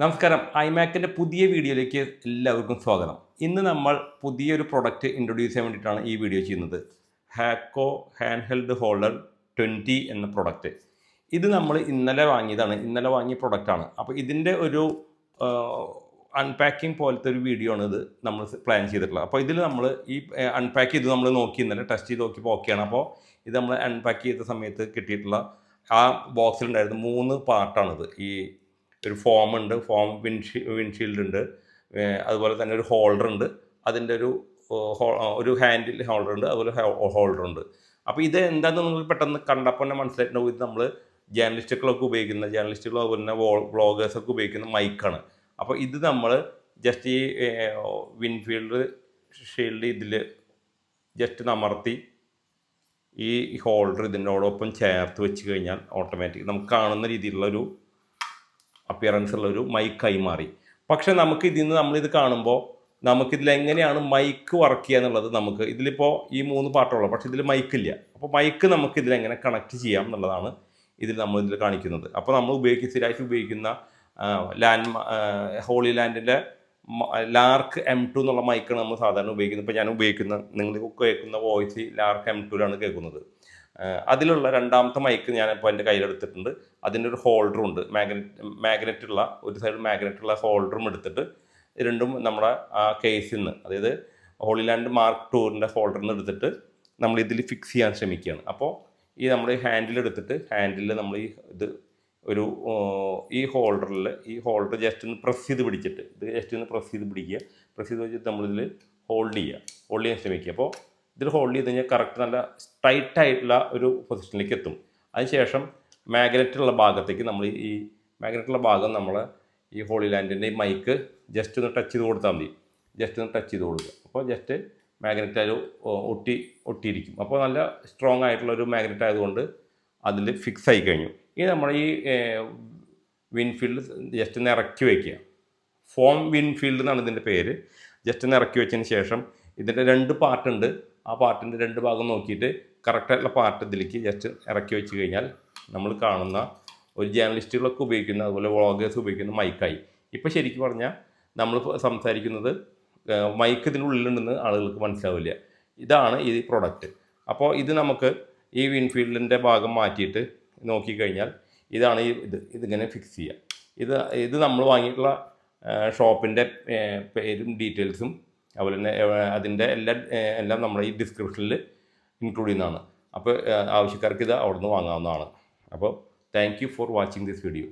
നമസ്കാരം. ഐമാക്കിൻ്റെ പുതിയ വീഡിയോയിലേക്ക് എല്ലാവർക്കും സ്വാഗതം. ഇന്ന് നമ്മൾ പുതിയൊരു പ്രൊഡക്റ്റ് ഇൻട്രൊഡ്യൂസ് ചെയ്യാൻ വേണ്ടിയിട്ടാണ് ഈ വീഡിയോ ചെയ്യുന്നത്. ഹാക്കോ ഹാൻഡ് ഹെൽഡ് ഹോൾഡർ 20 എന്ന പ്രൊഡക്റ്റ്. ഇത് നമ്മൾ ഇന്നലെ വാങ്ങിയതാണ്. ഇന്നലെ വാങ്ങിയ പ്രൊഡക്റ്റാണ്. അപ്പോൾ ഇതിൻ്റെ ഒരു അൺപാക്കിംഗ് പോലത്തെ ഒരു വീഡിയോ ആണ് ഇത് നമ്മൾ പ്ലാൻ ചെയ്തിട്ടുള്ളത്. അപ്പോൾ ഇതിൽ നമ്മൾ ഈ അൺപാക്ക് ചെയ്ത് നമ്മൾ നോക്കി, ഇന്നലെ ടെസ്റ്റ് ചെയ്ത് നോക്കിയപ്പോൾ ഓക്കെയാണ്. അപ്പോൾ ഇത് നമ്മൾ അൺപാക്ക് ചെയ്ത സമയത്ത് കിട്ടിയിട്ടുള്ള ആ ബോക്സിലുണ്ടായിരുന്ന 3 പാർട്ടാണിത്. ഈ ഒരു ഫോം ഉണ്ട്, വിൻഷീൽഡ് ഉണ്ട്, അതുപോലെ തന്നെ ഒരു ഹോൾഡർ ഉണ്ട്, അതിൻ്റെ ഒരു ഹാൻഡിൽ ഹോൾഡർ ഉണ്ട്, അതുപോലെ ഹോൾഡർ ഉണ്ട്. അപ്പോൾ ഇത് എന്താണെന്ന് നിങ്ങൾ പെട്ടെന്ന് കണ്ടപ്പോൾ തന്നെ മനസ്സിലായിട്ടുണ്ടാവും. ഇത് നമ്മൾ ജേർണലിസ്റ്റുകളൊക്കെ ഉപയോഗിക്കുന്ന, ജേർണലിസ്റ്റുകളും അതുപോലെ തന്നെ വ്ളോഗേഴ്സൊക്കെ ഉപയോഗിക്കുന്ന മൈക്കാണ്. അപ്പോൾ ഇത് നമ്മൾ ജസ്റ്റ് ഈ ഷീൽഡ് ഇതിൽ ജസ്റ്റ് അമർത്തി ഈ ഹോൾഡർ ഇതിനോടൊപ്പം ചേർത്ത് വെച്ച് കഴിഞ്ഞാൽ ഓട്ടോമാറ്റിക് നമുക്ക് കാണുന്ന രീതിയിലുള്ള ഒരു അപ്പിയറൻസ് ഉള്ളൊരു മൈക്കായി മാറി. പക്ഷേ നമുക്ക് ഇതിൽ നിന്ന് നമ്മളിത് കാണുമ്പോൾ നമുക്കിതിലെങ്ങനെയാണ് മൈക്ക് വർക്ക് ചെയ്യുക എന്നുള്ളത് നമുക്ക് ഇതിലിപ്പോൾ ഈ 3 പാർട്ടുള്ളൂ, പക്ഷേ ഇതിൽ മൈക്കില്ല. അപ്പോൾ മൈക്ക് നമുക്ക് ഇതിലെങ്ങനെ കണക്ട് ചെയ്യാം എന്നുള്ളതാണ് ഇതിൽ കാണിക്കുന്നത്. അപ്പോൾ നമ്മൾ സ്ഥിരമായിട്ട് ഉപയോഗിക്കുന്ന ഹോളി ലാൻഡിൻ്റെ ലാർക്ക് M2 എന്നുള്ള മൈക്കാണ് നമ്മൾ സാധാരണ ഉപയോഗിക്കുന്നത്. ഇപ്പോൾ ഞാൻ നിങ്ങൾ കേൾക്കുന്ന വോയിസ് ലാർക്ക് M2ലാണ് കേൾക്കുന്നത്. അതിലുള്ള രണ്ടാമത്തെ മൈക്ക് ഞാനിപ്പോൾ എൻ്റെ കയ്യിലെടുത്തിട്ടുണ്ട്. അതിൻ്റെ ഒരു ഹോൾഡറും ഉണ്ട്, മാഗ്നറ്റുള്ള ഒരു സൈഡ് മാഗ്നറ്റുള്ള ഹോൾഡറും എടുത്തിട്ട് രണ്ടും നമ്മുടെ ആ കേസിൽ നിന്ന്, അതായത് ഹോളി ലാൻഡ് മാർക്ക് 2ൻ്റെ ഹോൾഡറിൽ നിന്ന് എടുത്തിട്ട് നമ്മൾ ഇതിൽ ഫിക്സ് ചെയ്യാൻ ശ്രമിക്കുകയാണ്. അപ്പോൾ ഈ നമ്മൾ ഹാൻഡിലെടുത്തിട്ട് നമ്മൾ ഈ ഹോൾഡർ ജസ്റ്റ് ഒന്ന് പ്രസ് ചെയ്ത് പിടിച്ചിട്ട് പ്രസ് ചെയ്ത് വെച്ചിട്ട് നമ്മളിതിൽ ഹോൾഡ് ചെയ്യാൻ ശ്രമിക്കുക. അപ്പോൾ ഇതിൽ ഹോൾഡ് ചെയ്ത് കഴിഞ്ഞാൽ കറക്റ്റ് നല്ല ടൈറ്റായിട്ടുള്ള ഒരു പൊസിഷനിലേക്ക് എത്തും. അതിനുശേഷം മാഗ്നറ്റുള്ള ഭാഗത്തേക്ക് നമ്മൾ ഈ മാഗ്നറ്റുള്ള ഭാഗം നമ്മൾ ഈ ഹോളി ലാൻഡിൻ്റെ ഈ മൈക്ക് ജസ്റ്റ് ഒന്ന് ടച്ച് ചെയ്ത് കൊടുത്താൽ മതി. അപ്പോൾ ജസ്റ്റ് മാഗ്നറ്റ് അത് ഒട്ടിയിരിക്കും. അപ്പോൾ നല്ല സ്ട്രോങ് ആയിട്ടുള്ളൊരു മാഗ്നറ്റ് ആയതുകൊണ്ട് അതിൽ ഫിക്സ് ആയി കഴിഞ്ഞു. ഇനി നമ്മൾ ഈ വിൻഫീൽഡ് ജസ്റ്റ് ഒന്ന് ഇറക്കി വയ്ക്കുക. ഫോം വിൻഫീൽഡ് എന്നാണ് ഇതിൻ്റെ പേര്. ജസ്റ്റ് ഒന്ന് ഇറക്കി വെച്ചതിന് ശേഷം ഇതിൻ്റെ 2 പാർട്ടുണ്ട്. ആ പാർട്ടിൻ്റെ 2 ഭാഗം നോക്കിയിട്ട് കറക്റ്റായിട്ടുള്ള പാർട്ട് ഇതിലേക്ക് ജസ്റ്റ് ഇറക്കി വെച്ച് കഴിഞ്ഞാൽ നമ്മൾ കാണുന്ന ഒരു ജേർണലിസ്റ്റുകളൊക്കെ ഉപയോഗിക്കുന്ന, അതുപോലെ വ്ളോഗേഴ്സ് ഉപയോഗിക്കുന്ന മൈക്കായി. ഇപ്പോൾ ശരിക്കും പറഞ്ഞാൽ നമ്മൾ സംസാരിക്കുന്നത് മൈക്ക് ഇതിനുള്ളിലുണ്ടെന്ന് ആളുകൾക്ക് മനസ്സിലാവില്ല. ഇതാണ് ഈ പ്രൊഡക്റ്റ്. അപ്പോൾ ഇത് നമുക്ക് ഈ വിൻഫീൽഡിൻ്റെ ഭാഗം മാറ്റിയിട്ട് നോക്കിക്കഴിഞ്ഞാൽ ഇതാണ് ഇതിങ്ങനെ ഫിക്സ് ചെയ്യുക. ഇത് നമ്മൾ വാങ്ങിയിട്ടുള്ള ഷോപ്പിൻ്റെ പേരും ഡീറ്റെയിൽസും അതുപോലെ തന്നെ അതിൻ്റെ എല്ലാം നമ്മുടെ ഈ ഡിസ്ക്രിപ്ഷനിൽ ഇൻക്ലൂഡ് ചെയ്യുന്നതാണ്. അപ്പോൾ ആവശ്യക്കാർക്ക് ഇത് അവിടെ നിന്ന് വാങ്ങാവുന്നതാണ്. അപ്പോൾ thank you for watching this video.